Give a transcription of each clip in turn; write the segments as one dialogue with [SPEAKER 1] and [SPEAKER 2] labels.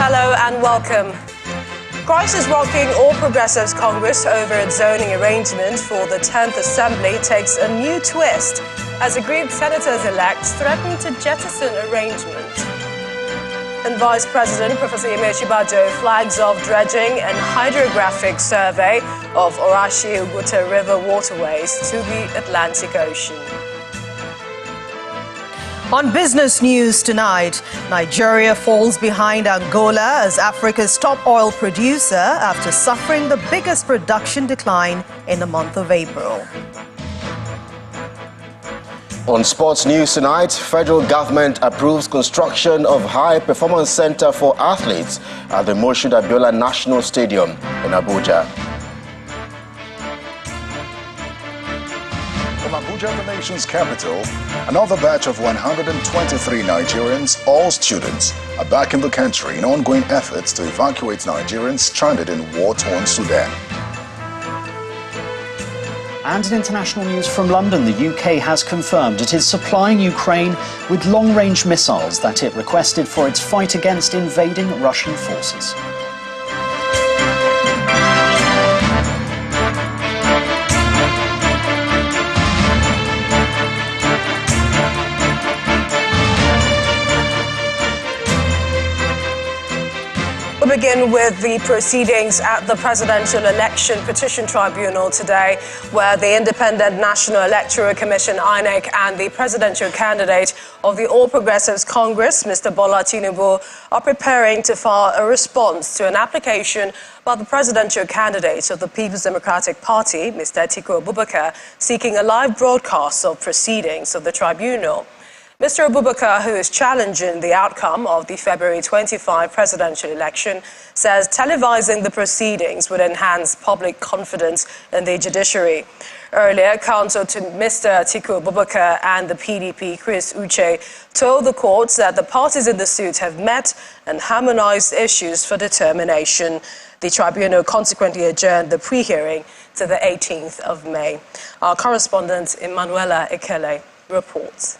[SPEAKER 1] Hello and welcome. Crisis rocking All Progressives Congress over its zoning arrangement for the 10th Assembly takes a new twist as aggrieved senators-elect threaten to jettison arrangement. And Vice President Professor Yemi flags off dredging and hydrographic survey of Orashi-Uguta River waterways to the Atlantic Ocean. On business news tonight, Nigeria falls behind Angola as Africa's top oil producer after suffering the biggest production decline in the month of April.
[SPEAKER 2] On sports news tonight, federal government approves construction of high-performance center for athletes at the Moshood Abiola National Stadium in Abuja.
[SPEAKER 3] Abuja, the nation's capital, another batch of 123 Nigerians, all students, are back in the country in ongoing efforts to evacuate Nigerians stranded in war-torn Sudan.
[SPEAKER 4] And in international news from London, the UK has confirmed it is supplying Ukraine with long-range missiles that it requested for its fight against invading Russian forces.
[SPEAKER 1] We'll begin with the proceedings at the Presidential Election Petition Tribunal today, where the Independent National Electoral Commission, INEC, and the presidential candidate of the All Progressives Congress, Mr. Bola Tinubu, are preparing to file a response to an application by the presidential candidate of the People's Democratic Party, Mr. Atiku Abubakar, seeking a live broadcast of proceedings of the tribunal. Mr. Abubakar, who is challenging the outcome of the February 25 presidential election, says televising the proceedings would enhance public confidence in the judiciary. Earlier, counsel to Mr. Atiku Abubakar and the PDP, Chris Uche, told the courts that the parties in the suit have met and harmonized issues for determination. The tribunal consequently adjourned the pre-hearing to the 18th of May. Our correspondent, Emanuela Ekele, reports.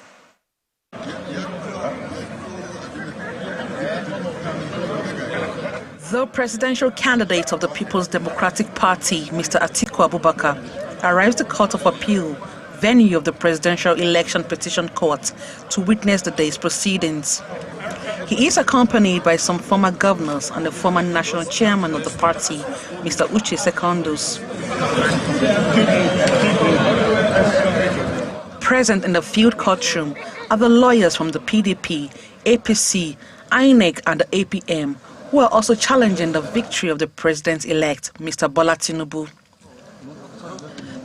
[SPEAKER 5] The presidential candidate of the People's Democratic Party, Mr. Atiku Abubakar, arrives at the Court of Appeal, venue of the Presidential Election Petition Court, to witness the day's proceedings. He is accompanied by some former governors and the former national chairman of the party, Mr. Uche Secondus. Present in the field courtroom are the lawyers from the PDP, APC, INEC and the APM, who are also challenging the victory of the president-elect, Mr. Bola Tinubu.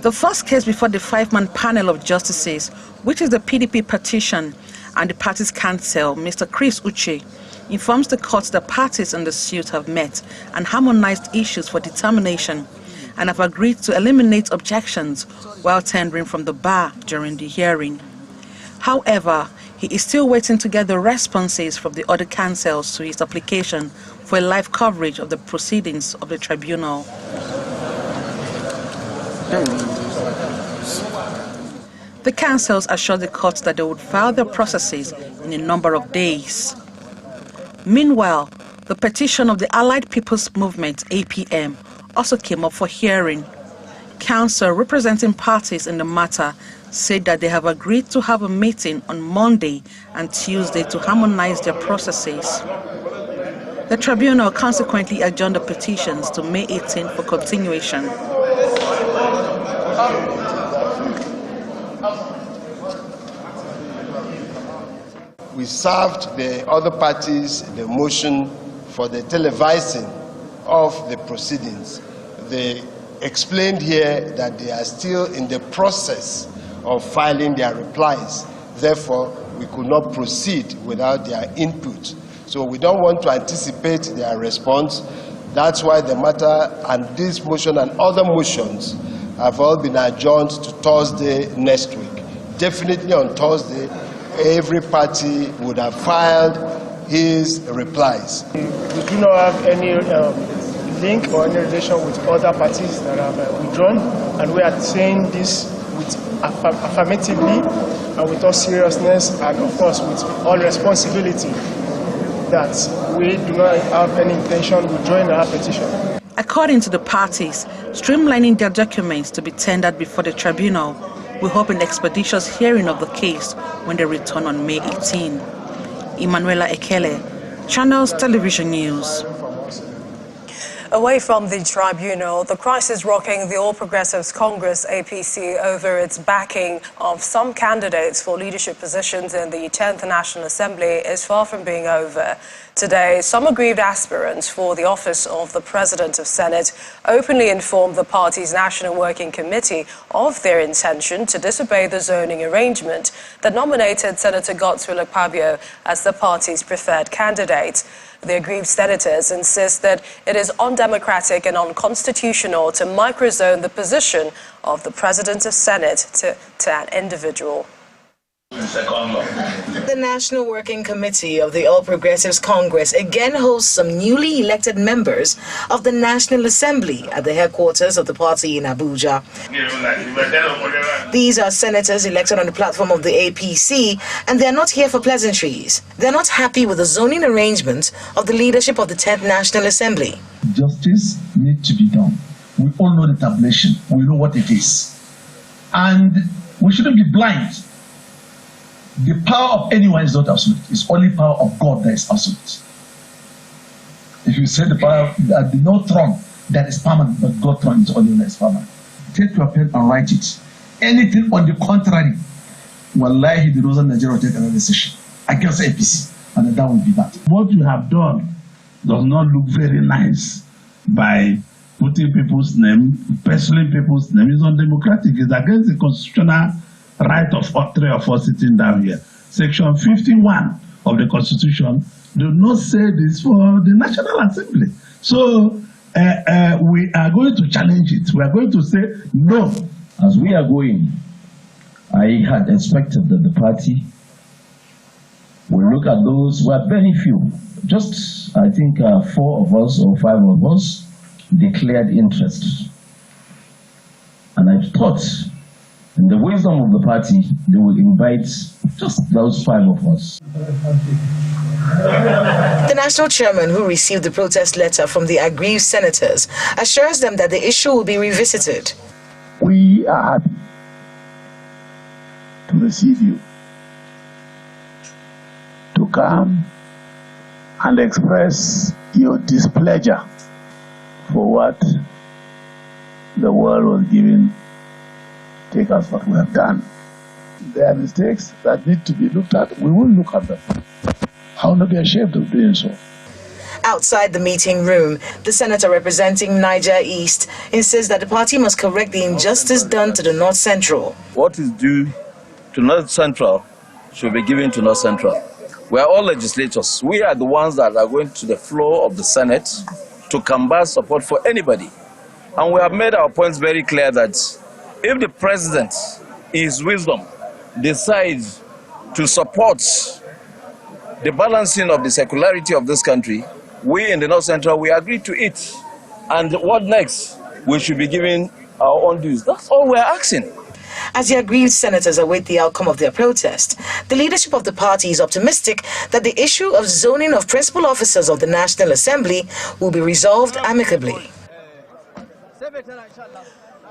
[SPEAKER 5] The first case before the five-man panel of justices, which is the PDP petition and the party's counsel, Mr. Chris Uche, informs the court that parties in the suit have met and harmonized issues for determination and have agreed to eliminate objections while tendering from the bar during the hearing. However, he is still waiting to get the responses from the other counsels to his application for a live coverage of the proceedings of the tribunal. The counsels assured the court that they would file their processes in a number of days. Meanwhile, the petition of the Allied People's Movement, APM, also came up for hearing. Counsel representing parties in the matter said that they have agreed to have a meeting on Monday and Tuesday to harmonize their processes. The tribunal consequently adjourned the petitions to May 18 for continuation.
[SPEAKER 6] We served the other parties the motion for the televising of the proceedings. They explained here that they are still in the process of filing their replies. Therefore, we could not proceed without their input. So we don't want to anticipate their response. That's why the matter and this motion and other motions have all been adjourned to Thursday next week. Definitely on Thursday, every party would have filed his replies.
[SPEAKER 7] We do not have any link or any relation with other parties that have withdrawn, and we are saying this with affirmatively and with all seriousness and of course with all responsibility. that we do not have any intention of withdrawing our petition.
[SPEAKER 5] According to the parties, streamlining their documents to be tendered before the tribunal will hope an expeditious hearing of the case when they return on May 18. Emanuela Ekele, Channels Television News.
[SPEAKER 1] Away from the tribunal, the crisis rocking the All Progressives Congress APC over its backing of some candidates for leadership positions in the 10th National Assembly is far from being over. Today, some aggrieved aspirants for the office of the President of Senate openly informed the party's National Working Committee of their intention to disobey the zoning arrangement that nominated Senator Godswill Akpabio as the party's preferred candidate. The aggrieved senators insist that it is undemocratic and unconstitutional to microzone the position of the President of Senate to an individual.
[SPEAKER 8] The National Working Committee of the All Progressives Congress again hosts some newly elected members of the National Assembly at the headquarters of the party in Abuja. These are senators elected on the platform of the APC, and they're not here for pleasantries. They're not happy with the zoning arrangement of the leadership of the 10th National Assembly.
[SPEAKER 9] Justice needs to be done. We all know the tabulation. We know what it is. And we shouldn't be blind. The power of anyone is not absolute. It's only power of God that is absolute. If you say the power that no throne that is permanent, but God's throne is only that is permanent. Take your pen and write it. Anything on the contrary, wallahi, the Northern Nigeria will take another decision against APC, and that will be that.
[SPEAKER 10] What you have done does not look very nice by putting people's name, personally people's name. It's undemocratic. It's against the constitutional right of 3 or 4 sitting down here. Section 51 of the Constitution do not say this for the National Assembly. So we are going to challenge it. We are going to say no.
[SPEAKER 9] As we are going, I had expected that the party will look at those who are very few. Just, I think, 4 of us or 5 of us declared interest. And I thought, in the wisdom of the party, they will invite just those 5 of us.
[SPEAKER 8] The national chairman, who received the protest letter from the aggrieved senators, assures them that the issue will be revisited.
[SPEAKER 10] We are happy to receive you, to come and express your displeasure for what the world was giving. Take us what we have done. There are mistakes that need to be looked at. We will look at them. I will not be ashamed of doing so.
[SPEAKER 8] Outside the meeting room, the senator representing Niger East insists that the party must correct the injustice done to the North Central.
[SPEAKER 11] What is due to North Central should be given to North Central. We are all legislators. We are the ones that are going to the floor of the Senate to canvass support for anybody. And we have made our points very clear that if the president, in his wisdom, decides to support the balancing of the secularity of this country, we in the North Central, we agree to it. And what next? We should be giving our own dues. That's all we're asking.
[SPEAKER 8] As the aggrieved senators await the outcome of their protest, the leadership of the party is optimistic that the issue of zoning of principal officers of the National Assembly will be resolved amicably.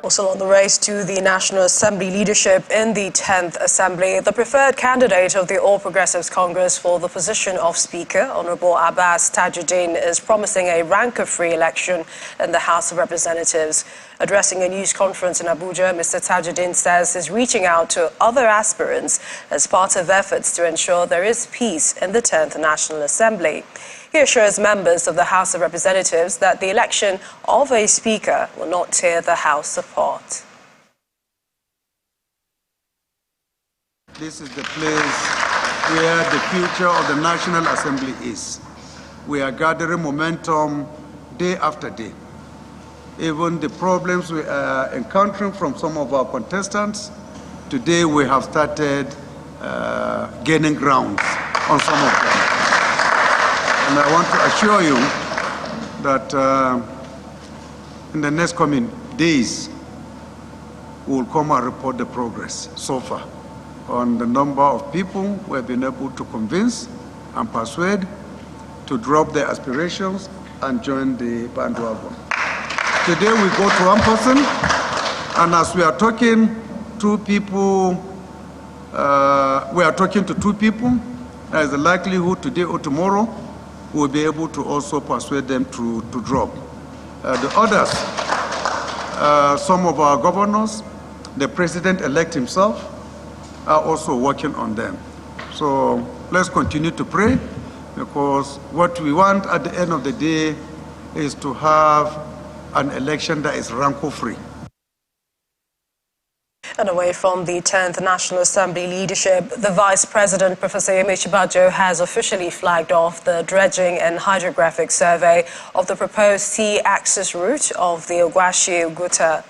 [SPEAKER 1] Also on the race to the National Assembly leadership in the 10th Assembly, the preferred candidate of the All Progressives Congress for the position of Speaker, Honorable Abbas Tajuddin, is promising a ranker-free election in the House of Representatives. Addressing a news conference in Abuja, Mr. Tajuddin says he's reaching out to other aspirants as part of efforts to ensure there is peace in the 10th National Assembly. He assures members of the House of Representatives that the election of a Speaker will not tear the House apart.
[SPEAKER 12] This is the place where the future of the National Assembly is. We are gathering momentum day after day. Even the problems we are encountering from some of our contestants, today we have started gaining ground on some of them. And I want to assure you that in the next coming days, we will come and report the progress so far on the number of people we have been able to convince and persuade, to drop their aspirations and join the bandwagon. Today we go to one person, and as we are talking, two people, we are talking to two people. There is a likelihood today or tomorrow we'll be able to also persuade them to drop. The others, some of our governors, the president-elect himself, are also working on them. So let's continue to pray, because what we want at the end of the day is to have an election that is rancor-free.
[SPEAKER 1] And away from the 10th National Assembly leadership, the Vice President, Professor Yemi Osinbajo, has officially flagged off the dredging and hydrographic survey of the proposed sea access route of the Evacuation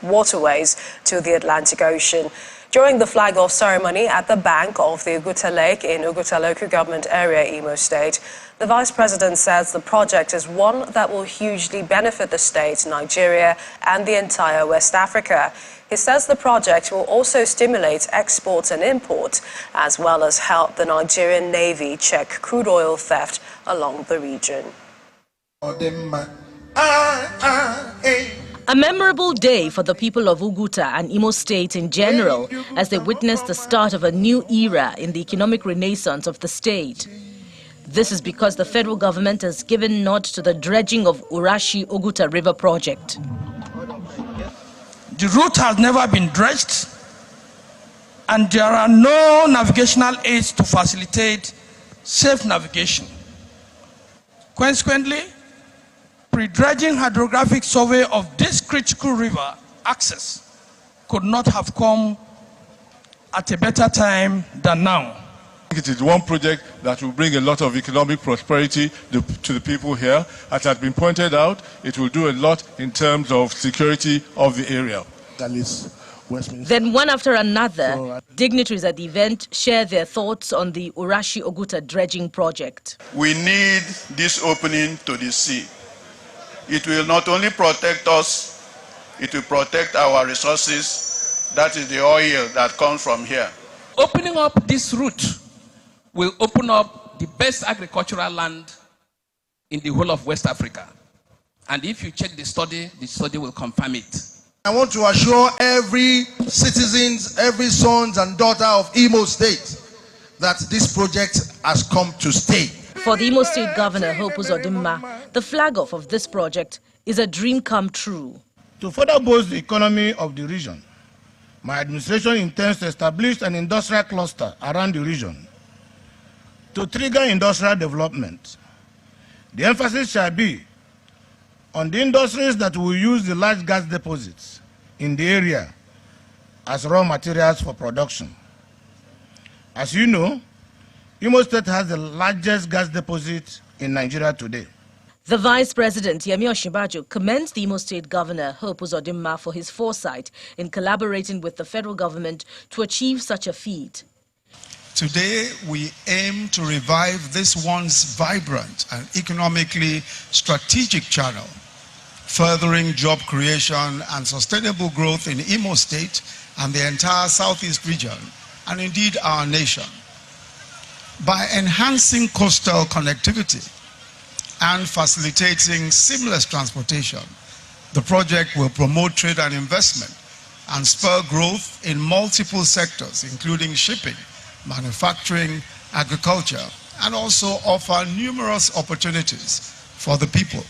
[SPEAKER 1] waterways to the Atlantic Ocean. During the flag-off ceremony at the bank of the Oguta Lake in Oguta Local Government Area, Imo State, the Vice President says the project is one that will hugely benefit the state, Nigeria, and the entire West Africa. He says the project will also stimulate exports and imports, as well as help the Nigerian Navy check crude oil theft along the region.
[SPEAKER 13] A memorable day for the people of Oguta and Imo State in general, as they witness the start of a new era in the economic renaissance of the state. This is because the federal government has given nod to the dredging of Urashi-Oguta River project.
[SPEAKER 14] The route has never been dredged, and there are no navigational aids to facilitate safe navigation. Consequently, pre-dredging hydrographic survey of this critical river access could not have come at a better time than now.
[SPEAKER 15] It is one project that will bring a lot of economic prosperity to the people here. As has been pointed out, it will do a lot in terms of security of the area.
[SPEAKER 13] Then one after another, dignitaries at the event share their thoughts on the Urashi-Oguta dredging project.
[SPEAKER 16] We need this opening to the sea. It will not only protect us, it will protect our resources. That is the oil that comes from here.
[SPEAKER 14] Opening up this route will open up the best agricultural land in the whole of West Africa. And if you check the study will confirm it.
[SPEAKER 17] I want to assure every citizens, every sons and daughter of Imo State that this project has come to stay.
[SPEAKER 13] For the Imo State Governor, Hope Uzodimma, the flag-off of this project is a dream come true.
[SPEAKER 18] To further boost the economy of the region, my administration intends to establish an industrial cluster around the region to trigger industrial development. The emphasis shall be on the industries that will use the large gas deposits in the area as raw materials for production. As you know, Imo State has the largest gas deposit in Nigeria today.
[SPEAKER 13] The Vice President, Yemi Osinbajo, commends the Imo State Governor, Hope Uzodimma, for his foresight in collaborating with the federal government to achieve such a feat.
[SPEAKER 19] Today, we aim to revive this once vibrant and economically strategic channel, furthering job creation and sustainable growth in Imo State and the entire Southeast region, and indeed our nation. By enhancing coastal connectivity and facilitating seamless transportation, the project will promote trade and investment and spur growth in multiple sectors, including shipping, manufacturing, agriculture, and also offer numerous opportunities for the people.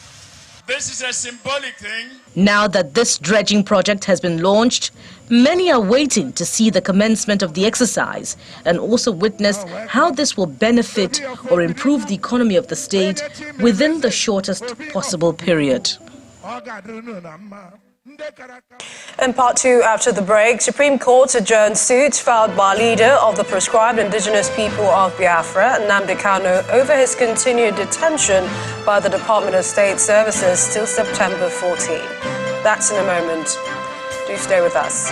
[SPEAKER 20] This is a symbolic thing.
[SPEAKER 13] Now that this dredging project has been launched, many are waiting to see the commencement of the exercise and also witness how this will benefit or improve the economy of the state within the shortest possible period.
[SPEAKER 1] In part two, after the break, Supreme Court adjourned suit filed by leader of the proscribed indigenous people of Biafra, Nnamdi Kanu, over his continued detention by the Department of State Services till September 14. That's in a moment. Do stay with us.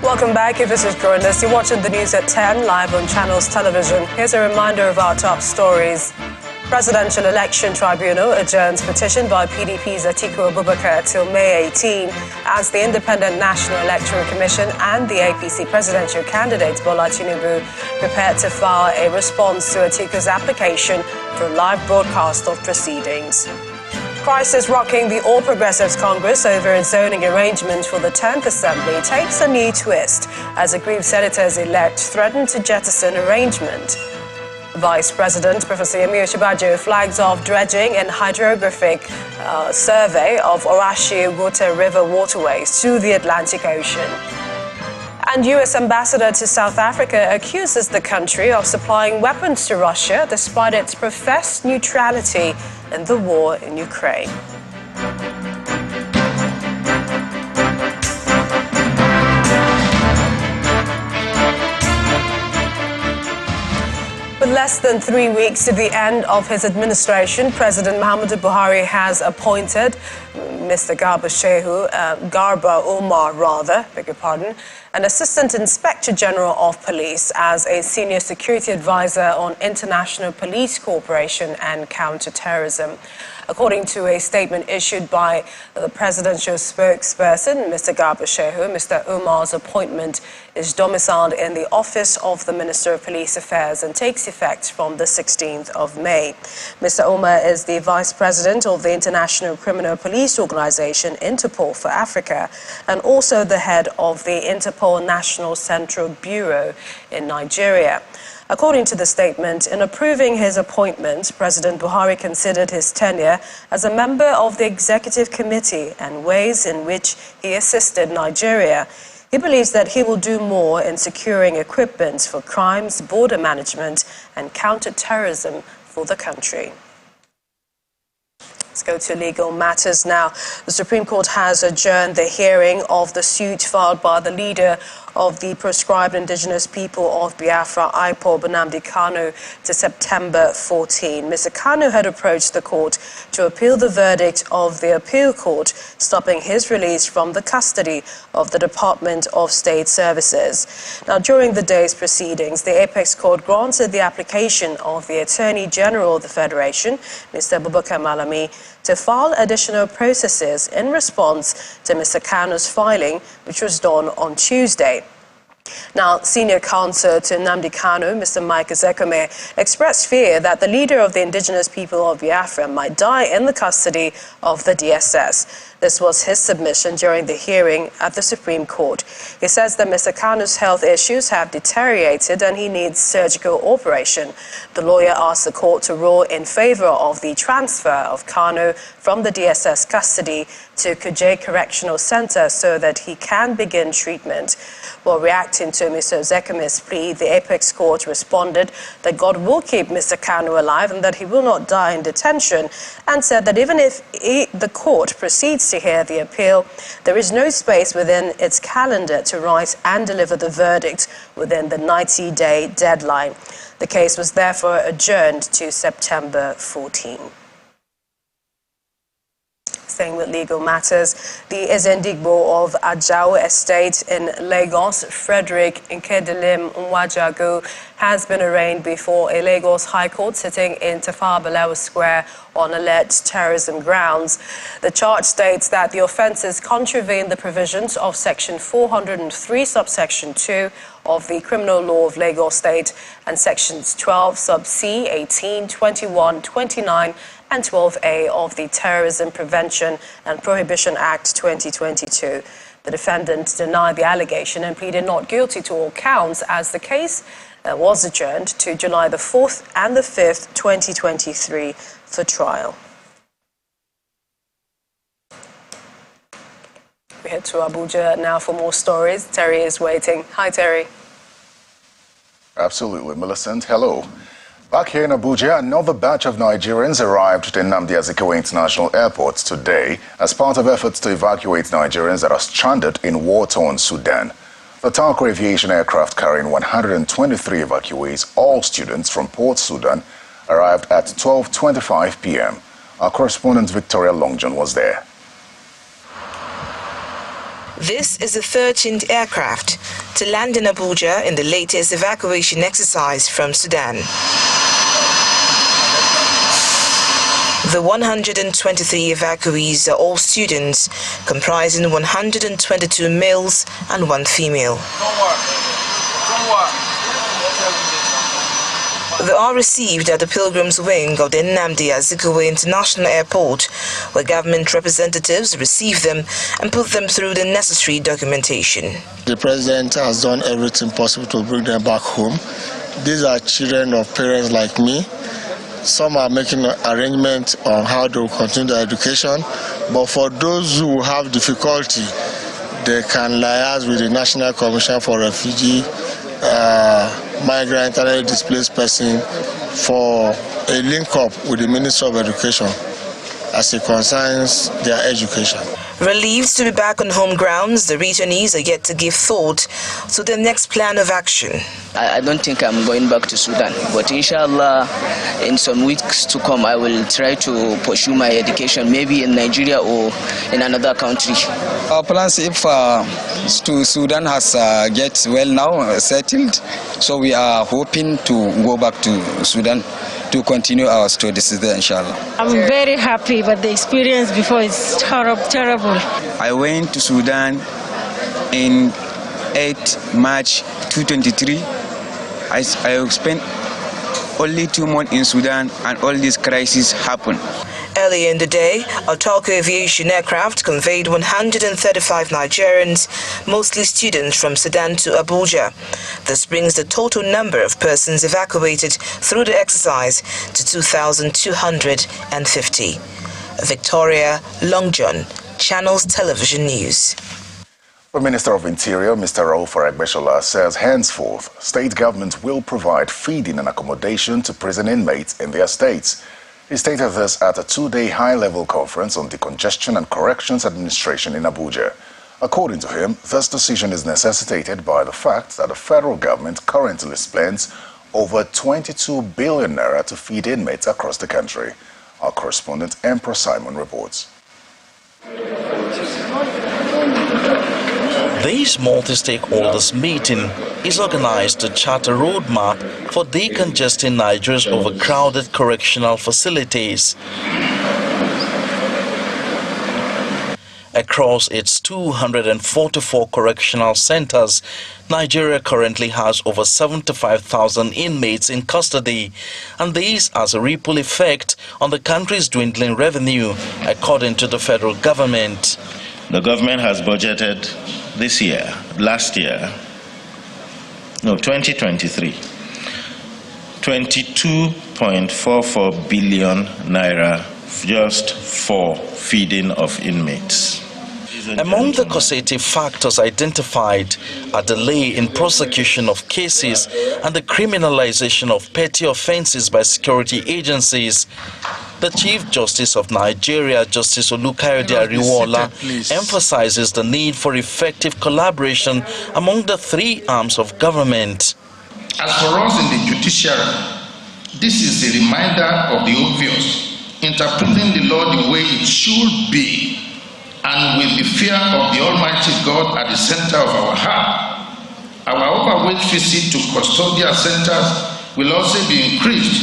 [SPEAKER 1] Welcome back. If this is joining us, you're watching the news at 10 live on Channels Television. Here's a reminder of our top stories. Presidential Election Tribunal adjourns petition by PDP's Atiku Abubakar till May 18 as the Independent National Electoral Commission and the APC presidential candidate Bola Tinubu prepare to file a response to Atiku's application for a live broadcast of proceedings. Crisis rocking the All Progressives Congress over its zoning arrangement for the 10th Assembly takes a new twist as aggrieved senators-elect threaten to jettison arrangement. Vice President Professor Yemi Osinbajo flags off dredging and hydrographic survey of Orashi-Ugota River waterways to the Atlantic Ocean. And U.S. Ambassador to South Africa accuses the country of supplying weapons to Russia despite its professed neutrality in the war in Ukraine. With less than 3 weeks to the end of his administration, President Muhammadu Buhari has appointed Mr. Garba Umar, an Assistant Inspector General of Police as a Senior Security Advisor on International Police Cooperation and Counterterrorism. According to a statement issued by the presidential spokesperson, Mr. Garba Shehu, Mr. Umar's appointment is domiciled in the office of the Minister of Police Affairs and takes effect from the 16th of May. Mr. Umar is the Vice President of the International Criminal Police Organization, Interpol for Africa, and also the head of the Interpol National Central Bureau in Nigeria. According to the statement, in approving his appointment, President Buhari considered his tenure as a member of the Executive Committee and ways in which he assisted Nigeria. He believes that he will do more in securing equipment for crimes, border management, and counter-terrorism for the country. Let's go to legal matters now. The Supreme Court has adjourned the hearing of the suit filed by the leader of the proscribed indigenous people of Biafra, IPOB, Nnamdi Kanu, to September 14. Mr. Kanu had approached the court to appeal the verdict of the appeal court, stopping his release from the custody of the Department of State Services. Now, during the day's proceedings, the Apex Court granted the application of the Attorney General of the Federation, Mr. Abubakar Malami, to file additional processes in response to Mr. Kanu's filing, which was done on Tuesday. Now, senior counsel to Nnamdi Kanu, Mr. Mike Ezekome, expressed fear that the leader of the indigenous people of Biafra might die in the custody of the DSS. This was his submission during the hearing at the Supreme Court. He says that Mr. Kanu's health issues have deteriorated and he needs surgical operation. The lawyer asked the court to rule in favor of the transfer of Kanu from the DSS custody to Kuje Correctional Center so that he can begin treatment. While reacting to Mr. Ezekome's plea, the Apex Court responded that God will keep Mr. Kanu alive and that he will not die in detention, and said that even if the court proceeds to hear the appeal, there is no space within its calendar to write and deliver the verdict within the 90-day deadline. The case was therefore adjourned to September 14. Staying with legal matters, the Ezendigbo of Ajao Estate in Lagos, Frederick Nkedelim Nwajagu, has been arraigned before a Lagos High Court sitting in Tafawa Balewa Square on alleged terrorism grounds. The charge states that the offences contravene the provisions of Section 403, subsection 2 of the Criminal Law of Lagos State and Sections 12, sub C, 18, 21, 29, and 12A of the Terrorism Prevention and Prohibition Act 2022. The defendant denied the allegation and pleaded not guilty to all counts as the case was adjourned to July the 4th and the 5th, 2023 for trial. We head to Abuja now for more stories. Terry is waiting. Hi, Terry.
[SPEAKER 3] Absolutely, Millicent. Hello. Back here in Abuja, another batch of Nigerians arrived at Nnamdi Azikiwe International Airport today as part of efforts to evacuate Nigerians that are stranded in war-torn Sudan. The Talco Aviation aircraft carrying 123 evacuees, all students from Port Sudan, arrived at 12:25 p.m. Our correspondent Victoria Longjohn was there.
[SPEAKER 8] This is the 13th aircraft to land in Abuja in the latest evacuation exercise from Sudan. The 123 evacuees are all students, comprising 122 males and 1 female. They are received at the Pilgrims Wing of the Nnamdi Azikiwe International Airport, where government representatives receive them and put them through the necessary documentation.
[SPEAKER 21] The president has done everything possible to bring them back home. These are children of parents like me. Some are making arrangements on how to continue their education, but for those who have difficulty, they can liaise with the National Commission for Refugee, Migrant and Displaced Person for a link-up with the Ministry of Education as it concerns their education.
[SPEAKER 8] Relieved to be back on home grounds, the returnees are yet to give thought to their next plan of action.
[SPEAKER 22] I don't think I'm going back to Sudan, but inshallah, in some weeks to come, I will try to pursue my education, maybe in Nigeria or in another country.
[SPEAKER 23] Our plans, if to Sudan has get well now, settled, so we are hoping to go back to Sudan to continue our studies there, inshallah.
[SPEAKER 24] I'm very happy, but the experience before is terrible.
[SPEAKER 23] I went to Sudan in 8 March 2023. I spent only 2 months in Sudan and all this crisis happened.
[SPEAKER 8] Earlier in the day, a Talco Aviation aircraft conveyed 135 Nigerians, mostly students from Sudan, to Abuja. This brings the total number of persons evacuated through the exercise to 2,250. Victoria Longjohn, Channels Television News.
[SPEAKER 3] The Minister of Interior, Mr. Rauf Aregbesola, says henceforth, state governments will provide feeding and accommodation to prison inmates in their states. He stated this at a 2-day high-level conference on decongestion and corrections administration in Abuja. According to him, this decision is necessitated by the fact that the federal government currently spends over 22 billion naira to feed inmates across the country. Our correspondent, Emperor Simon, reports.
[SPEAKER 25] This multi-stakeholders meeting is organized to chart a roadmap for decongesting Nigeria's overcrowded correctional facilities. Across its 244 correctional centers, Nigeria currently has over 75,000 inmates in custody, and this has a ripple effect on the country's dwindling revenue, according to the federal government.
[SPEAKER 26] The government has budgeted this year, 2023, 22.44 billion naira just for feeding of inmates.
[SPEAKER 25] Among the causative factors identified are delay in prosecution of cases and the criminalization of petty offenses by security agencies. The Chief Justice of Nigeria, Justice Olukayode Ariwoola, emphasizes the need for effective collaboration among the 3 arms of government.
[SPEAKER 27] As for us in the judiciary, this is a reminder of the obvious, interpreting the law the way it should be, and with the fear of the Almighty God at the center of our heart. Our overweight visit to custodial centers will also be increased,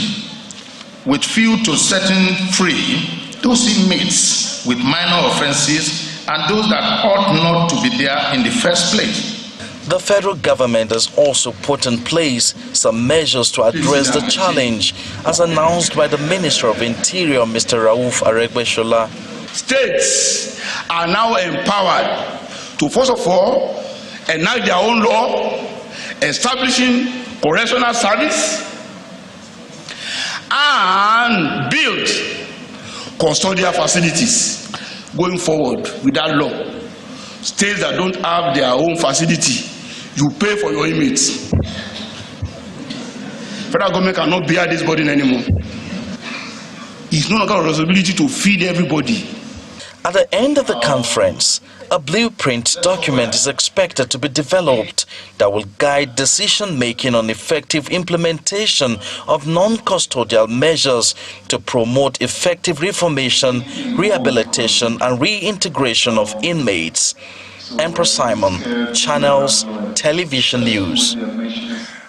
[SPEAKER 27] with few to setting free those inmates with minor offenses and those that ought not to be there in the first place.
[SPEAKER 25] The federal government has also put in place some measures to address the challenge, as announced by the Minister of Interior, Mr. Rauf Aregbesola.
[SPEAKER 28] States are now empowered to, first of all, enact their own law, establishing correctional service, and build custodial facilities going forward with that law. States that don't have their own facility, you pay for your inmates. Federal government cannot bear this burden anymore. It's no longer a responsibility to feed everybody.
[SPEAKER 25] At the end of the conference, a blueprint document is expected to be developed that will guide decision-making on effective implementation of non-custodial measures to promote effective reformation, rehabilitation and reintegration of inmates. Emperor Simon, Channels Television News.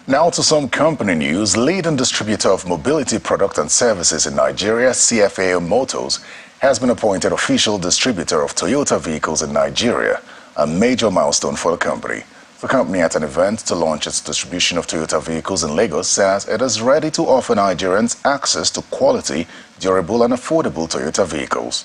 [SPEAKER 3] Now to some company news. Leading distributor of mobility product and services in Nigeria, CFAO Motors, has been appointed official distributor of Toyota vehicles in Nigeria, a major milestone for the company. The company at an event to launch its distribution of Toyota vehicles in Lagos says it is ready to offer Nigerians access to quality, durable and affordable Toyota vehicles.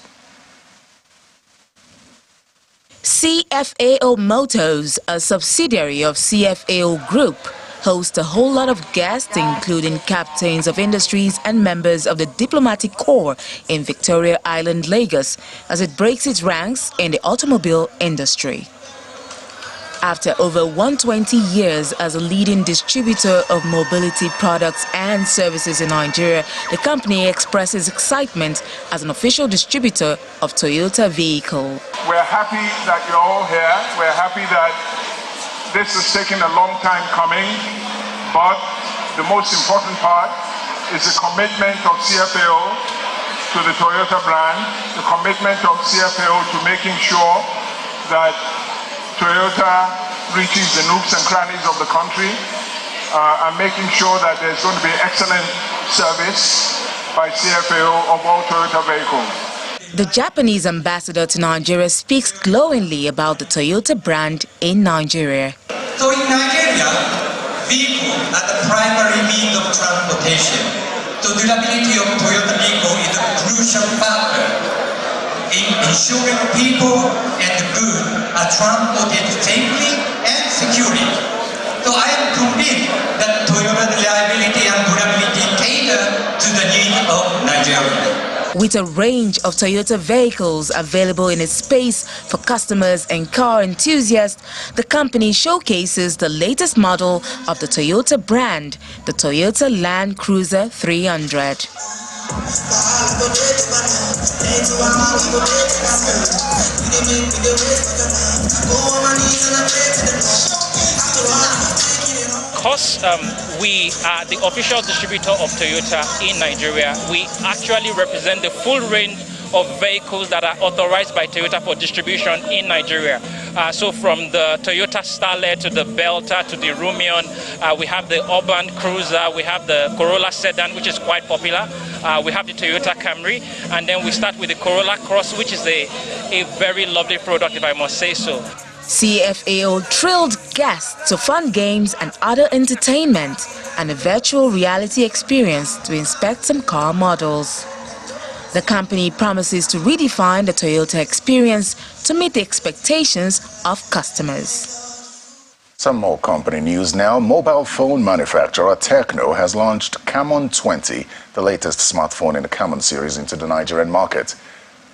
[SPEAKER 13] CFAO Motors, a subsidiary of CFAO Group, hosts a whole lot of guests, including captains of industries and members of the diplomatic corps in Victoria Island, Lagos, as it breaks its ranks in the automobile industry. After over 120 years as a leading distributor of mobility products and services in Nigeria, the company expresses excitement as an official distributor of Toyota vehicle.
[SPEAKER 2] We're happy that you're all here. We're happy that this has taken a long time coming, but the most important part is the commitment of CFAO to the Toyota brand, the commitment of CFAO to making sure that Toyota reaches the nooks and crannies of the country and making sure that there's going to be excellent service by CFAO of all Toyota vehicles.
[SPEAKER 13] The Japanese ambassador to Nigeria speaks glowingly about the Toyota brand in Nigeria.
[SPEAKER 4] So in Nigeria, vehicles are the primary means of transportation. The durability of Toyota vehicle is a crucial factor in ensuring people and goods are transported safely and securely. So I am convinced that Toyota's reliability and durability cater to the needs of Nigeria.
[SPEAKER 13] With a range of Toyota vehicles available in its space for customers and car enthusiasts, the company showcases the latest model of the Toyota brand, the Toyota Land Cruiser 300.
[SPEAKER 5] Because we are the official distributor of Toyota in Nigeria, we actually represent the full range of vehicles that are authorized by Toyota for distribution in Nigeria. So from the Toyota Starlet to the Belter to the Rumion, we have the Urban Cruiser, we have the Corolla Sedan, which is quite popular. We have the Toyota Camry, and then we start with the Corolla Cross, which is a very lovely product, if I must say so.
[SPEAKER 13] CFAO thrilled guests to fun games and other entertainment and a virtual reality experience to inspect some car models. The company promises to redefine the Toyota experience to meet the expectations of customers.
[SPEAKER 3] Some more company news now. Mobile phone manufacturer Tecno has launched Camon 20, the latest smartphone in the Camon series, into the Nigerian market.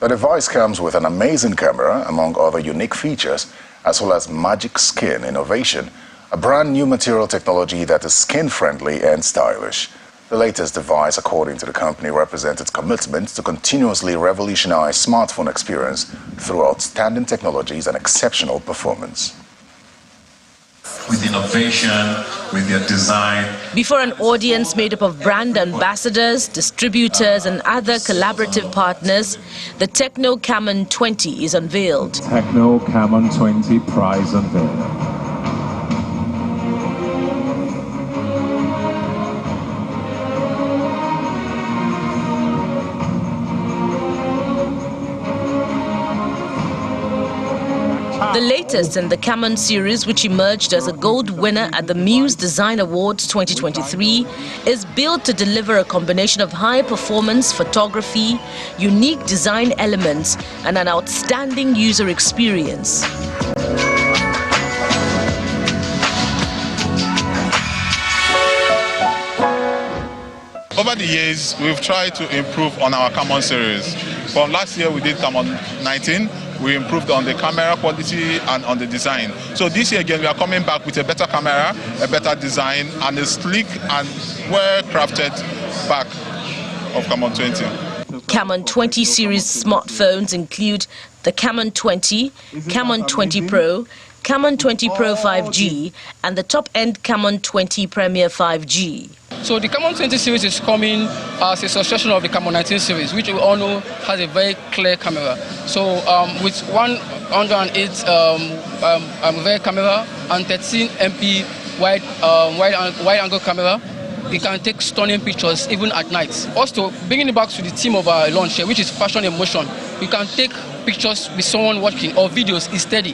[SPEAKER 3] The device comes with an amazing camera, among other unique features, as well as Magic Skin innovation, a brand new material technology that is skin-friendly and stylish. The latest device, according to the company, represents its commitment to continuously revolutionize smartphone experience through outstanding technologies and exceptional performance.
[SPEAKER 6] With innovation, with their design.
[SPEAKER 13] Before an audience made up of brand ambassadors, distributors and other collaborative partners, the Tecno Camon 20 is unveiled.
[SPEAKER 6] Tecno Camon 20 prize unveiled.
[SPEAKER 13] The latest in the Camon series, which emerged as a gold winner at the Muse Design Awards 2023, is built to deliver a combination of high-performance photography, unique design elements, and an outstanding user experience.
[SPEAKER 7] Over the years, we've tried to improve on our Camon series. From last year, we did Camon 19. We improved on the camera quality and on the design. So this year again, we are coming back with a better camera, a better design, and a sleek and well-crafted back of Camon 20.
[SPEAKER 13] Camon 20 series smartphones include the Camon 20, Camon 20 Pro, Camon 20 Pro 5G, and the top-end Camon 20 Premier 5G.
[SPEAKER 5] So the Camon 20 series is coming as a succession of the Camon 19 series, which we all know has a very clear camera. So with 108 rear camera and 13 MP
[SPEAKER 9] wide angle camera. It can take stunning pictures even at night. Also, bringing it back to the theme of our launch here, which is fashion in motion, you can take pictures with someone watching or videos is steady.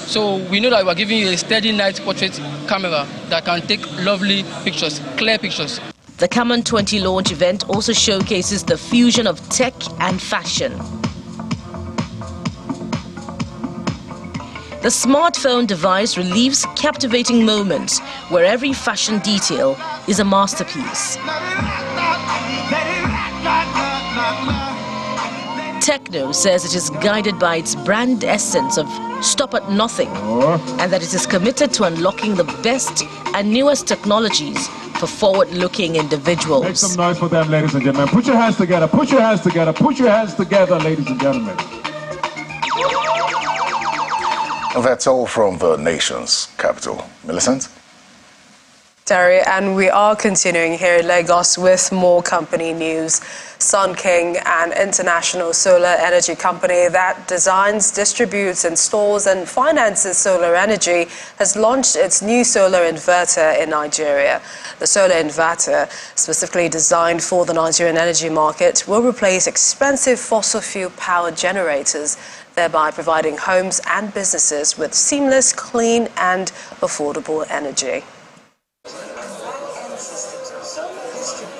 [SPEAKER 9] So we know that we're giving you a steady night portrait camera that can take lovely pictures, clear pictures.
[SPEAKER 13] The Camon 20 launch event also showcases the fusion of tech and fashion. The smartphone device relieves captivating moments where every fashion detail is a masterpiece. Techno says it is guided by its brand essence of stop at nothing and that it is committed to unlocking the best and newest technologies for forward-looking individuals.
[SPEAKER 6] Make some noise for them, ladies and gentlemen. Put your hands together, put your hands together, put your hands together, ladies and gentlemen.
[SPEAKER 3] That's all from the nation's capital. Millicent?
[SPEAKER 1] Terry, and we are continuing here in Lagos with more company news. Sun King, an international solar energy company that designs, distributes, installs and finances solar energy, has launched its new solar inverter in Nigeria. The solar inverter, specifically designed for the Nigerian energy market, will replace expensive fossil fuel power generators, thereby providing homes and businesses with seamless, clean and affordable energy.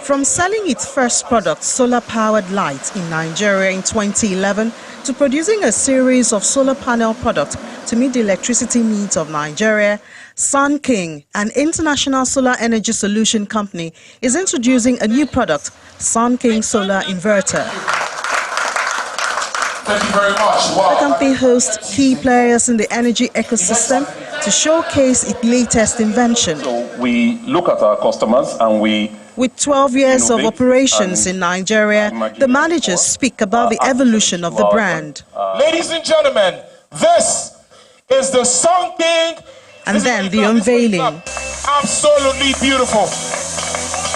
[SPEAKER 10] From selling its first product, solar-powered lights, in Nigeria in 2011, to producing a series of solar panel products to meet the electricity needs of Nigeria, Sun King, an international solar energy solution company, is introducing a new product, Sun King Solar Inverter.
[SPEAKER 11] Thank you very much. Wow.
[SPEAKER 10] The company hosts key players in the energy ecosystem to showcase its latest invention.
[SPEAKER 11] So we look at our customers and we...
[SPEAKER 10] With 12 years of operations in Nigeria, the managers speak about the evolution of the brand.
[SPEAKER 11] Ladies and gentlemen, this is the Sun King.
[SPEAKER 10] And then the unveiling.
[SPEAKER 11] Absolutely beautiful.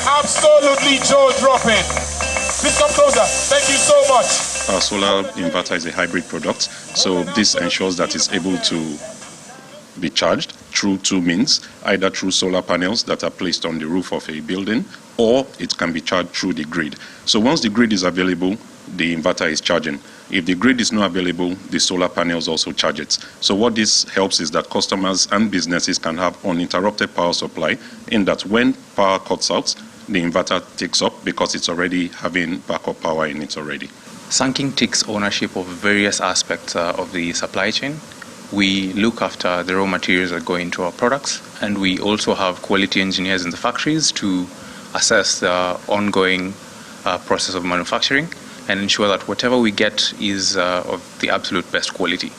[SPEAKER 11] Absolutely jaw-dropping. Please come closer. Thank you so much.
[SPEAKER 12] Our solar inverter is a hybrid product, so this ensures that it's able to be charged through two means, either through solar panels that are placed on the roof of a building, or it can be charged through the grid. So once the grid is available, the inverter is charging. If the grid is not available, the solar panels also charge it. So what this helps is that customers and businesses can have uninterrupted power supply, in that when power cuts out, the inverter takes up because it's already having backup power in it already.
[SPEAKER 14] Sun King takes ownership of various aspects of the supply chain. We look after the raw materials that go into our products, and we also have quality engineers in the factories to assess the ongoing process of manufacturing and ensure that whatever we get is of the absolute best quality.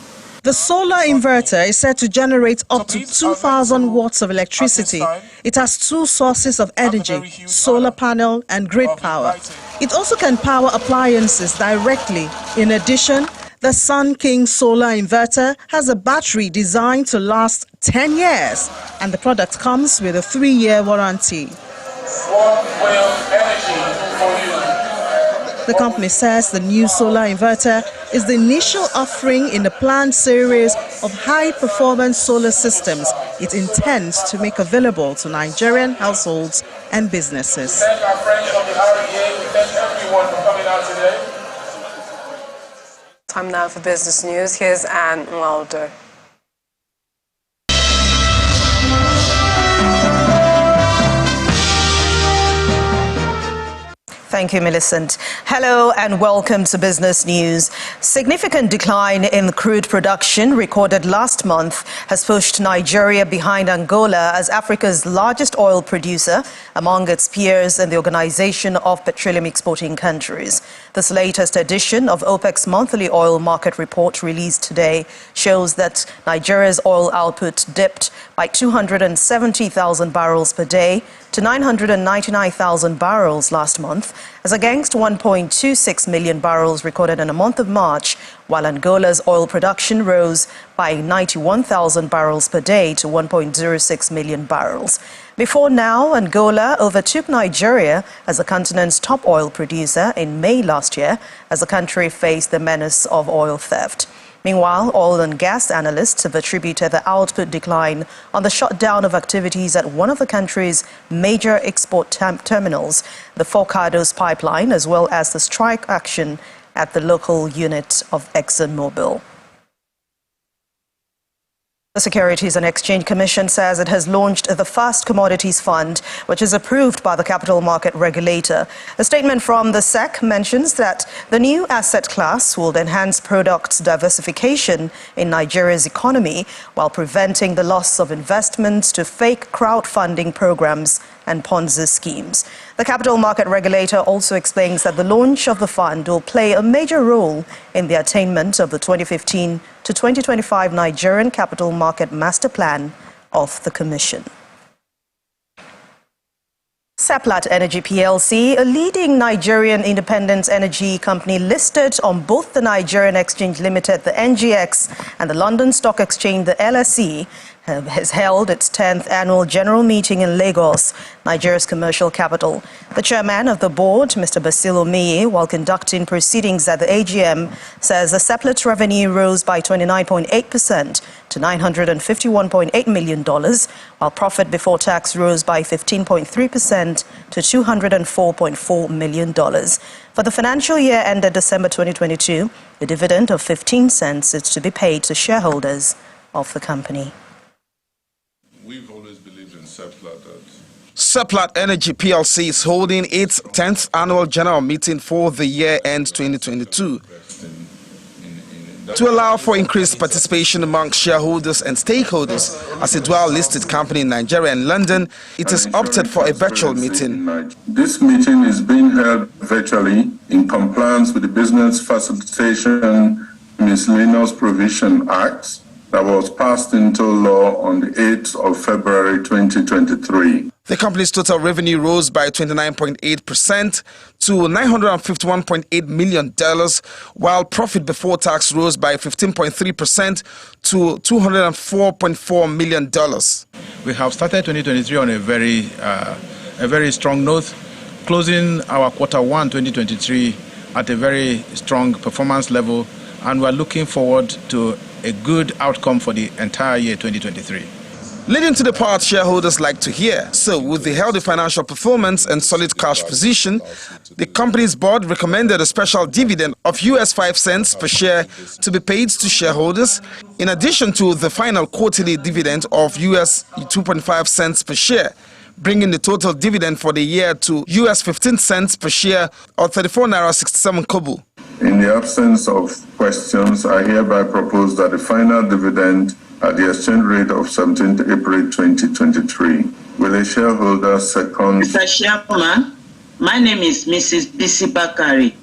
[SPEAKER 10] The solar inverter is said to generate up to 2,000 watts of electricity. It has two sources of energy, solar panel and grid power. It also can power appliances directly. In addition, the Sun King solar inverter has a battery designed to last 10 years, and the product comes with a 3-year warranty.
[SPEAKER 11] What will energy do for you?
[SPEAKER 10] The company says the new solar inverter is the initial offering in the planned series of high-performance solar systems it intends to make available to Nigerian households and businesses.
[SPEAKER 11] Thank our friends from the REA. We thank everyone for coming out today.
[SPEAKER 1] Time now for business news. Here's Anne Waldo.
[SPEAKER 15] Thank you, Millicent. Hello and welcome to Business News. Significant decline in crude production recorded last month has pushed Nigeria behind Angola as Africa's largest oil producer among its peers in the Organization of Petroleum Exporting Countries. This latest edition of OPEC's monthly oil market report released today shows that Nigeria's oil output dipped by 270,000 barrels per day to 999,000 barrels last month, as against 1.26 million barrels recorded in the month of March, while Angola's oil production rose by 91,000 barrels per day to 1.06 million barrels. Before now, Angola overtook Nigeria as the continent's top oil producer in May last year, as the country faced the menace of oil theft. Meanwhile, oil and gas analysts have attributed the output decline on the shutdown of activities at one of the country's major export terminals, the Forcados pipeline, as well as the strike action at the local unit of ExxonMobil. The Securities and Exchange Commission says it has launched the Fast Commodities Fund, which is approved by the capital market regulator. A statement from the SEC mentions that the new asset class will enhance products diversification in Nigeria's economy while preventing the loss of investments to fake crowdfunding programs and Ponzi schemes. The capital market regulator also explains that the launch of the fund will play a major role in the attainment of the 2015 to 2025 Nigerian Capital Market Master Plan of the Commission. Seplat Energy PLC, a leading Nigerian independent energy company listed on both the Nigerian Exchange Limited, the NGX, and the London Stock Exchange, the LSE, has held its 10th annual general meeting in Lagos, Nigeria's commercial capital. The chairman of the board, Mr. Basil Omiye, while conducting proceedings at the AGM, says the Seplat revenue rose by 29.8% to $951.8 million, while profit before tax rose by 15.3% to $204.4 million. For the financial year ended December 2022, the dividend of 15 cents is to be paid to shareholders of the company.
[SPEAKER 2] We've always believed in Seplat.
[SPEAKER 16] Seplat Energy PLC is holding its 10th annual general meeting for the year end 2022. To allow for increased participation among shareholders and stakeholders as a dual-listed company in Nigeria and London, it has opted for a virtual meeting.
[SPEAKER 2] This meeting is being held virtually in compliance with the Business Facilitation Miscellaneous Provision Act that was passed into law on the 8th of February 2023.
[SPEAKER 16] The company's total revenue rose by 29.8% to $951.8 million, while profit before tax rose by 15.3% to $204.4 million.
[SPEAKER 17] We have started 2023 on a very strong note, closing our Q1 2023 at a very strong performance level, and we're looking forward to a good outcome for the entire year 2023.
[SPEAKER 16] Leading to the part shareholders like to hear. So, with the healthy financial performance and solid cash position, the company's board recommended a special dividend of US 5 cents per share to be paid to shareholders, in addition to the final quarterly dividend of US 2.5 cents per share, bringing the total dividend for the year to US 15 cents per share, or 34 naira 67 kobo.
[SPEAKER 2] In the absence of questions, I hereby propose that the final dividend at the exchange rate of 17th April 2023, will a shareholder second?
[SPEAKER 18] Mr. Chairman, my name is Mrs. Bisi Bakari.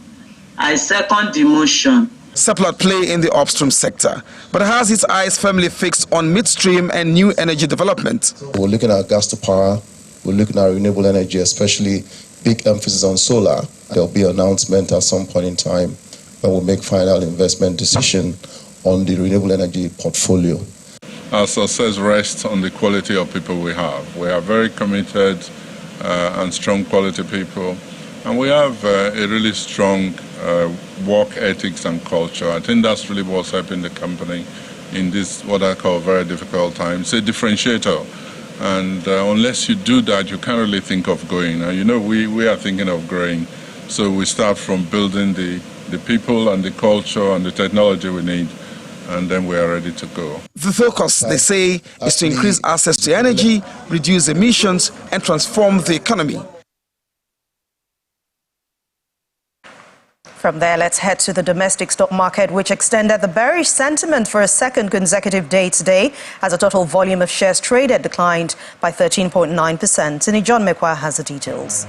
[SPEAKER 18] I second the motion.
[SPEAKER 16] Seplat play in the upstream sector, but has its eyes firmly fixed on midstream and new energy development.
[SPEAKER 19] We're looking at gas to power, we're looking at renewable energy, especially big emphasis on solar. There'll be an announcement at some point in time when we'll make final investment decision on the renewable energy portfolio.
[SPEAKER 2] Our success rests on the quality of people we have. We are very committed and strong quality people, and we have a really strong work ethics and culture. I think that's really what's helping the company in this, what I call, very difficult time. It's a differentiator, and unless you do that, you can't really think of growing. You know, we are thinking of growing, so we start from building the people and the culture and the technology we need, and then we are ready to go.
[SPEAKER 16] The focus, they say, is to increase access to energy, reduce emissions, and transform the economy.
[SPEAKER 15] From there, let's head to the domestic stock market, which extended the bearish sentiment for a second consecutive day today, as the total volume of shares traded declined by 13.9%. And John Mekwa has the details.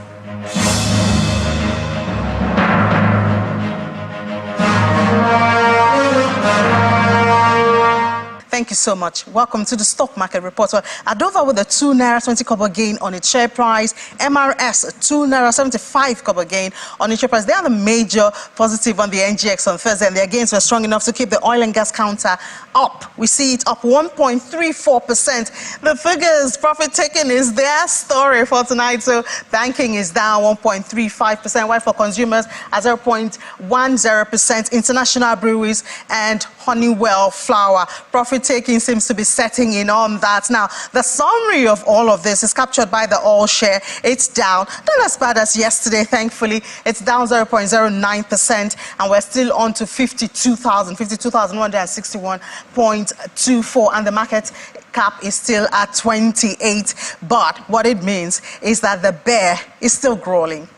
[SPEAKER 10] Thank you so much. Welcome to the Stock Market Report. Well, Adova with a 2 naira 20 kobo gain on its share price. MRS, a 2 naira 75 kobo gain on its share price. They are the major positive on the NGX on Thursday, and their gains were strong enough to keep the oil and gas counter up. We see it up 1.34%. The figures, profit taking is their story for tonight. So banking is down 1.35%, while for consumers at 0.10%. International breweries and Honeywell flour. Profit taking seems to be setting in on that. Now, the summary of all of this is captured by the all share. It's down, not as bad as yesterday, thankfully. It's down 0.09%, and we're still on to 52,161.24, and the market cap is still at 28. But what it means is that the bear is still growling.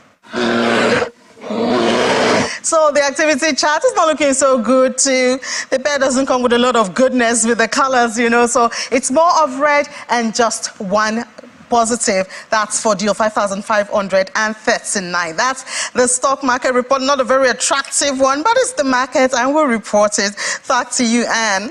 [SPEAKER 10] So the activity chart is not looking so good too. The bear doesn't come with a lot of goodness with the colors, you know, so it's more of red and just one positive. That's for deal 5,539. That's the stock market report. Not a very attractive one, but it's the market and we'll report it. Back to you, Anne.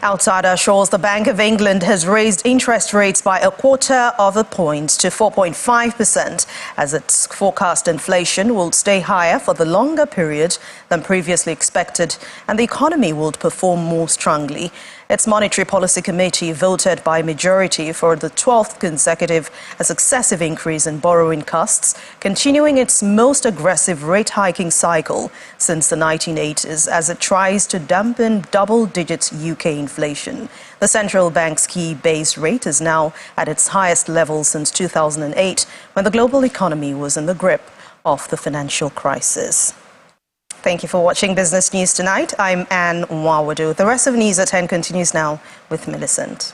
[SPEAKER 15] Outside our shores, the Bank of England has raised interest rates by 0.25 point to 4.5%, as its forecast inflation will stay higher for the longer period than previously expected, and the economy will perform more strongly. Its Monetary Policy Committee voted by majority for the 12th consecutive successive increase in borrowing costs, continuing its most aggressive rate hiking cycle since the 1980s as it tries to dampen double-digit UK inflation. The central bank's key base rate is now at its highest level since 2008, when the global economy was in the grip of the financial crisis. Thank you for watching Business News Tonight. I'm Anne Nwawadu. The rest of News at 10 continues now with Millicent.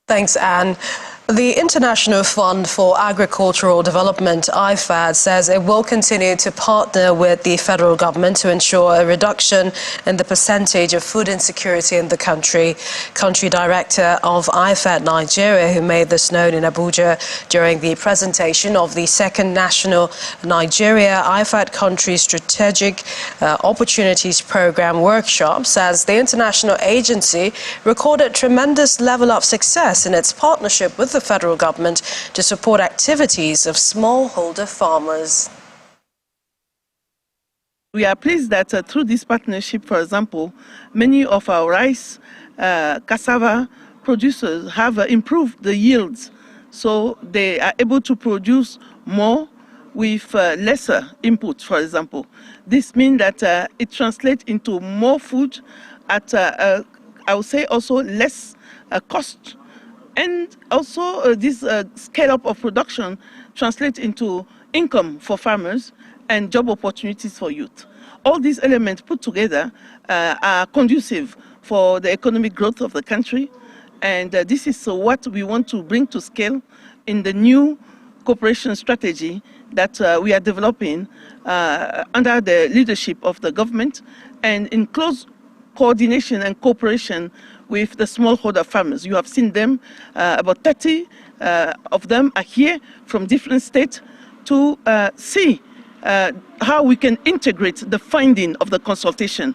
[SPEAKER 1] Thanks, Anne. The International Fund for Agricultural Development, IFAD, says it will continue to partner with the federal government to ensure a reduction in the percentage of food insecurity in the country. Country Director of IFAD Nigeria, who made this known in Abuja during the presentation of the second National Nigeria IFAD Country Strategic Opportunities Program workshop, says the international agency recorded tremendous level of success in its partnership with the federal government to support activities of smallholder farmers.
[SPEAKER 8] We are pleased that through this partnership, for example, many of our rice, cassava producers have improved the yields, so they are able to produce more with lesser input, for example. This means that it translates into more food at, I would say, also less cost. And also this scale-up of production translates into income for farmers and job opportunities for youth. All these elements put together are conducive for the economic growth of the country, and this is what we want to bring to scale in the new cooperation strategy that we are developing under the leadership of the government and in close coordination and cooperation with the smallholder farmers. You have seen them, about 30 of them are here from different states to see how we can integrate the finding of the consultation.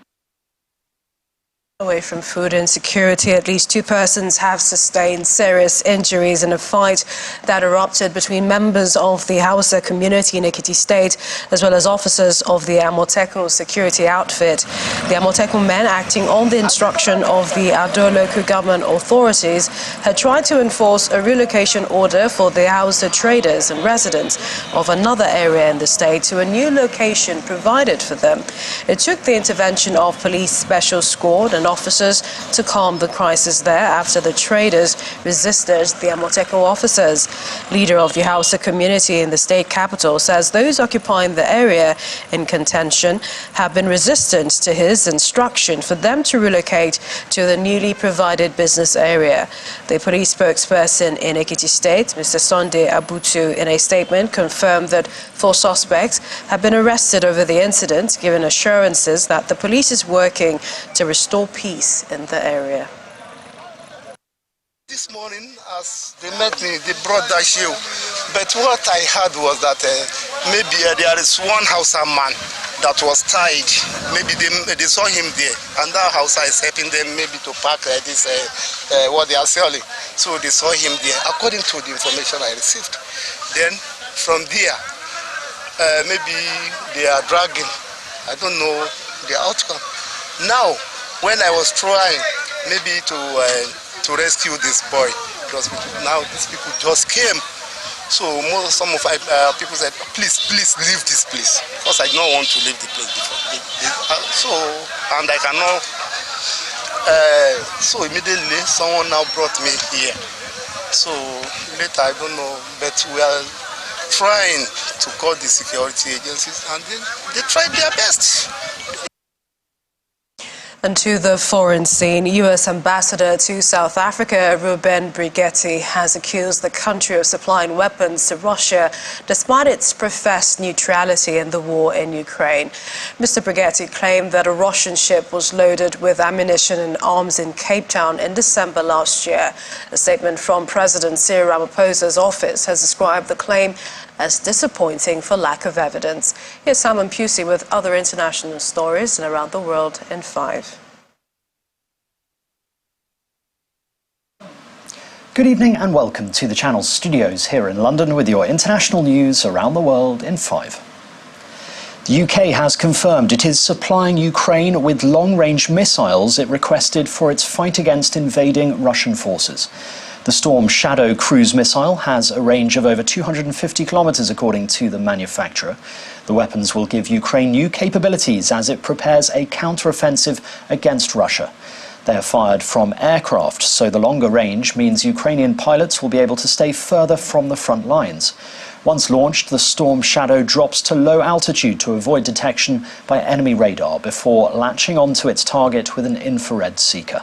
[SPEAKER 1] Away from food insecurity, at least 2 persons have sustained serious injuries in a fight that erupted between members of the Hausa community in Ekiti State as well as officers of the Amotekun security outfit. The Amotekun men, acting on the instruction of the Ado local government authorities, had tried to enforce a relocation order for the Hausa traders and residents of another area in the state to a new location provided for them. It took the intervention of police special squad and officers to calm the crisis there after the traders resisted the Amotekun officers. Leader of the Hausa community in the state capital says those occupying the area in contention have been resistant to his instruction for them to relocate to the newly provided business area. The police spokesperson in Ekiti State, Mr. Sunday Abutu, in a statement confirmed that 4 suspects have been arrested over the incident, giving assurances that the police is working to restore peace in the area.
[SPEAKER 20] This morning, as they met me, they brought that shield But what I heard was that maybe there is one Hausa man that was tied. Maybe they saw him there, and that Hausa is helping them maybe to pack this what they are selling. So they saw him there, according to the information I received. Then from there, maybe they are dragging. I don't know the outcome. Now, when I was trying maybe to rescue this boy, because now these people just came. So some of my people said, please leave this place, because I don't want to leave the place before. And I cannot. So immediately someone now brought me here. So later I don't know, but we are trying to call the security agencies, and they tried their best.
[SPEAKER 1] And to the foreign scene, U.S. Ambassador to South Africa, Ruben Brigetti, has accused the country of supplying weapons to Russia despite its professed neutrality in the war in Ukraine. Mr. Brigetti claimed that a Russian ship was loaded with ammunition and arms in Cape Town in December last year. A statement from President Cyril Ramaphosa's office has described the claim as disappointing for lack of evidence. Here's Simon Pusey with other international stories and around the world in 5.
[SPEAKER 21] Good evening and welcome to the Channel's studios here in London with your international news around the world in 5. The UK has confirmed it is supplying Ukraine with long-range missiles it requested for its fight against invading Russian forces. The Storm Shadow cruise missile has a range of over 250 kilometers, according to the manufacturer. The weapons will give Ukraine new capabilities as it prepares a counter-offensive against Russia. They are fired from aircraft, so the longer range means Ukrainian pilots will be able to stay further from the front lines. Once launched, the Storm Shadow drops to low altitude to avoid detection by enemy radar before latching onto its target with an infrared seeker.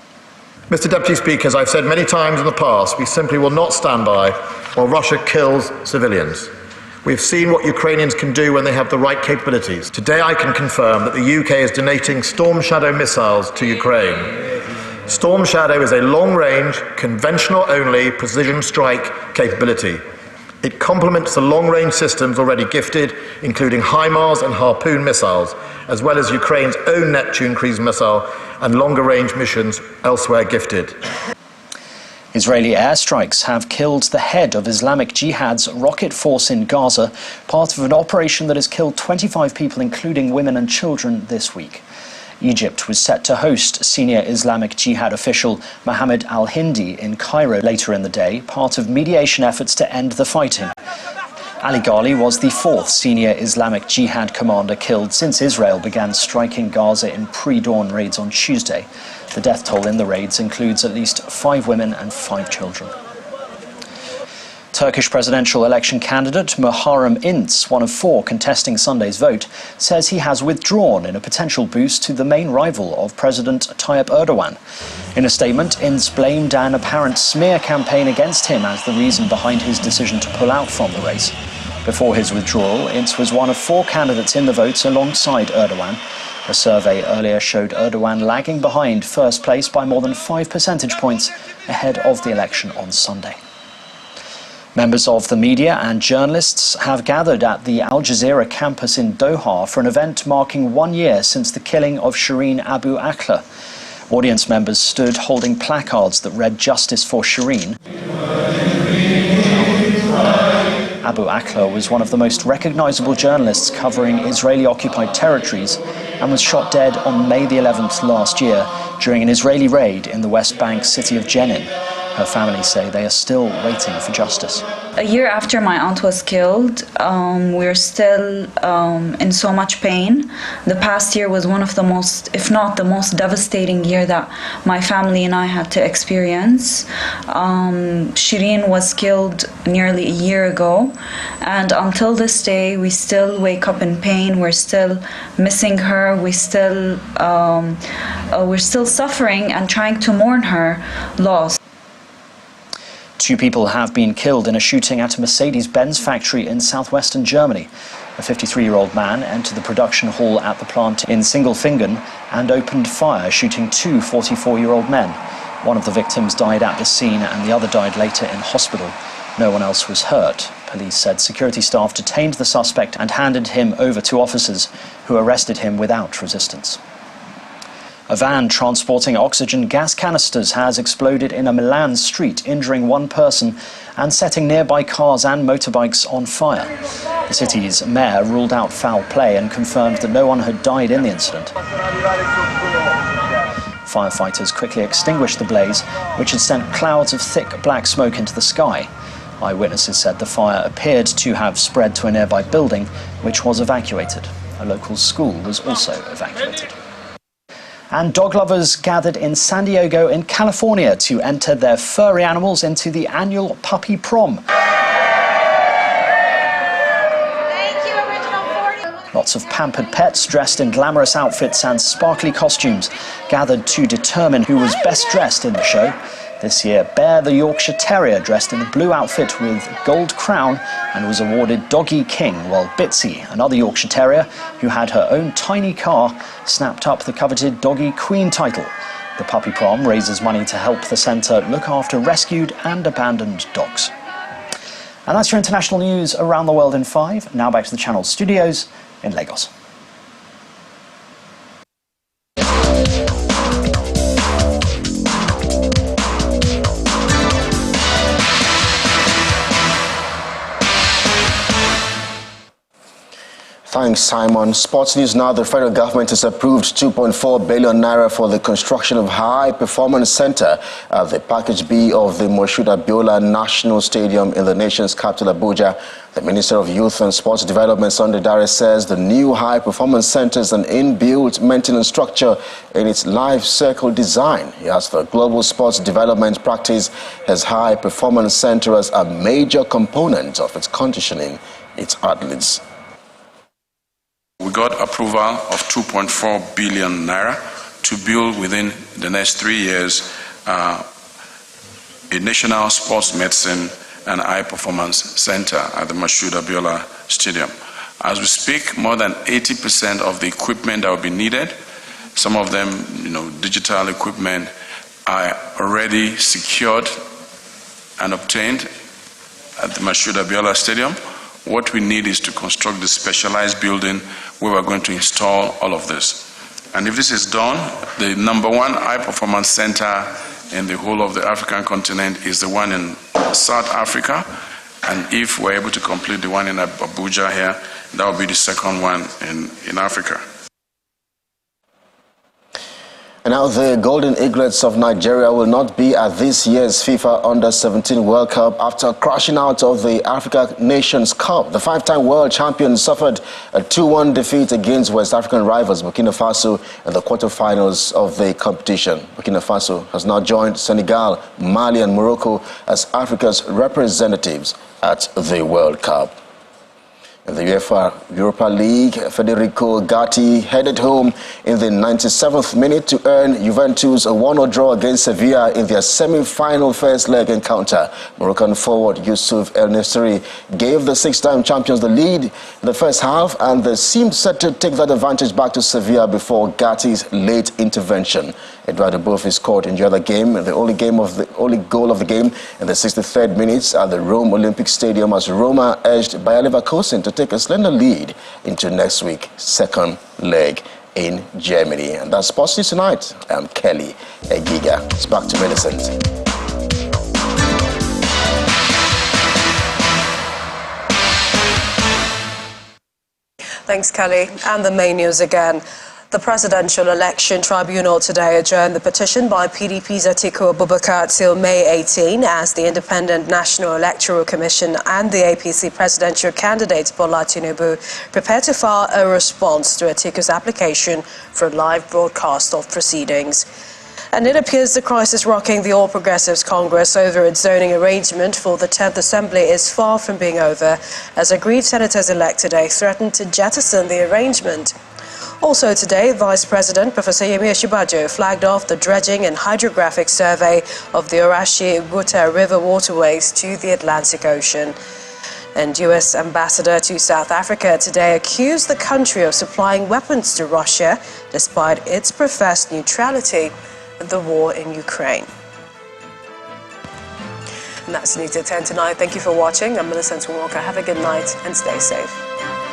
[SPEAKER 22] Mr. Deputy Speaker, as I've said many times in the past, we simply will not stand by while Russia kills civilians. We've seen what Ukrainians can do when they have the right capabilities. Today I can confirm that the UK is donating Storm Shadow missiles to Ukraine. Storm Shadow is a long-range, conventional-only precision strike capability. It complements the long-range systems already gifted, including HIMARS and Harpoon missiles, as well as Ukraine's own Neptune cruise missile and longer-range missions elsewhere gifted.
[SPEAKER 21] Israeli airstrikes have killed the head of Islamic Jihad's rocket force in Gaza, part of an operation that has killed 25 people, including women and children, this week. Egypt was set to host senior Islamic Jihad official Mohammed al-Hindi in Cairo later in the day, part of mediation efforts to end the fighting. Ali Ghali was the 4th senior Islamic Jihad commander killed since Israel began striking Gaza in pre-dawn raids on Tuesday. The death toll in the raids includes at least 5 women and 5 children. Turkish presidential election candidate Muharrem İnce, one of 4 contesting Sunday's vote, says he has withdrawn in a potential boost to the main rival of President Tayyip Erdogan. In a statement, İnce blamed an apparent smear campaign against him as the reason behind his decision to pull out from the race. Before his withdrawal, İnce was one of 4 candidates in the vote alongside Erdogan. A survey earlier showed Erdogan lagging behind first place by more than 5 percentage points ahead of the election on Sunday. Members of the media and journalists have gathered at the Al Jazeera campus in Doha for an event marking 1 year since the killing of Shireen Abu Akleh. Audience members stood holding placards that read "Justice for Shireen." Abu Akleh was one of the most recognizable journalists covering Israeli-occupied territories and was shot dead on May the 11th last year during an Israeli raid in the West Bank city of Jenin. Her family say they are still waiting for justice.
[SPEAKER 23] A year after my aunt was killed, we're still in so much pain. The past year was one of the most, if not the most devastating year that my family and I had to experience. Shireen was killed nearly a year ago, and until this day, we still wake up in pain. We're still missing her. We're still suffering and trying to mourn her loss.
[SPEAKER 21] 2 people have been killed in a shooting at a Mercedes-Benz factory in southwestern Germany. A 53-year-old man entered the production hall at the plant in Sindelfingen and opened fire, shooting 2 44-year-old men. One of the victims died at the scene and the other died later in hospital. No one else was hurt. Police said security staff detained the suspect and handed him over to officers who arrested him without resistance. A van transporting oxygen gas canisters has exploded in a Milan street, injuring one person and setting nearby cars and motorbikes on fire. The city's mayor ruled out foul play and confirmed that no one had died in the incident. Firefighters quickly extinguished the blaze, which had sent clouds of thick black smoke into the sky. Eyewitnesses said the fire appeared to have spread to a nearby building, which was evacuated. A local school was also evacuated. And dog lovers gathered in San Diego in California to enter their furry animals into the annual Puppy Prom. Lots of pampered pets dressed in glamorous outfits and sparkly costumes gathered to determine who was best dressed in the show. This year, Bear the Yorkshire Terrier dressed in a blue outfit with gold crown and was awarded Doggy King, while Bitsy, another Yorkshire Terrier who had her own tiny car, snapped up the coveted Doggy Queen title. The Puppy Prom raises money to help the centre look after rescued and abandoned dogs. And that's your international news around the world in 5. Now back to the Channel studios in Lagos.
[SPEAKER 4] Thanks, Simon. Sports news now. The federal government has approved 2.4 billion naira for the construction of High Performance Center at the Package B of the Moshood Abiola National Stadium in the nation's capital, Abuja. The Minister of Youth and Sports Development, Sunday Dare, says the new High Performance Center is an inbuilt maintenance structure in its life cycle design. He has the global sports development practice as High Performance Center as a major component of its conditioning its athletes.
[SPEAKER 5] We got approval of 2.4 billion naira to build within the next 3 years a national sports medicine and high performance center at the Moshood Abiola Stadium. As we speak, more than 80% of the equipment that will be needed, some of them, digital equipment, are already secured and obtained at the Moshood Abiola Stadium. What we need is to construct the specialized building where we're going to install all of this. And if this is done, the number one high-performance center in the whole of the African continent is the one in South Africa. And if we're able to complete the one in Abuja here, that will be the second one in Africa.
[SPEAKER 4] And now the Golden Eaglets of Nigeria will not be at this year's FIFA Under-17 World Cup after crashing out of the Africa Nations Cup. The five-time world champions suffered a 2-1 defeat against West African rivals Burkina Faso in the quarterfinals of the competition. Burkina Faso has now joined Senegal, Mali and Morocco as Africa's representatives at the World Cup. In the UEFA Europa League, Federico Gatti headed home in the 97th minute to earn Juventus a 1-0 draw against Sevilla in their semi-final first leg encounter. Moroccan forward Youssouf El Nesri gave the six-time champions the lead in the first half, and they seemed set to take that advantage back to Sevilla before Gatti's late intervention. Eduardo Bofi scored in the other game, the only goal of the game in the 63rd minute at the Rome Olympic Stadium as Roma edged Bayer Leverkusen to take a slender lead into next week's second leg in Germany. And that's Sports News Tonight. I'm Kelly Egiga. It's back to Millicent.
[SPEAKER 1] Thanks, Kelly. And the main news again. The Presidential Election Tribunal today adjourned the petition by PDP's Atiku Abubakar till May 18 as the Independent National Electoral Commission and the APC presidential candidate Bola Tinubu prepare to file a response to Atiku's application for a live broadcast of proceedings. And it appears the crisis rocking the All Progressives Congress over its zoning arrangement for the 10th Assembly is far from being over, as aggrieved senators-elect today threatened to jettison the arrangement. Also today, Vice President Professor Yemi Osinbajo flagged off the dredging and hydrographic survey of the Orashi-Guta River waterways to the Atlantic Ocean. And U.S. Ambassador to South Africa today accused the country of supplying weapons to Russia despite its professed neutrality in the war in Ukraine. And that's News at 10 tonight. Thank you for watching. I'm Millicent Walker. Have a good night and stay safe.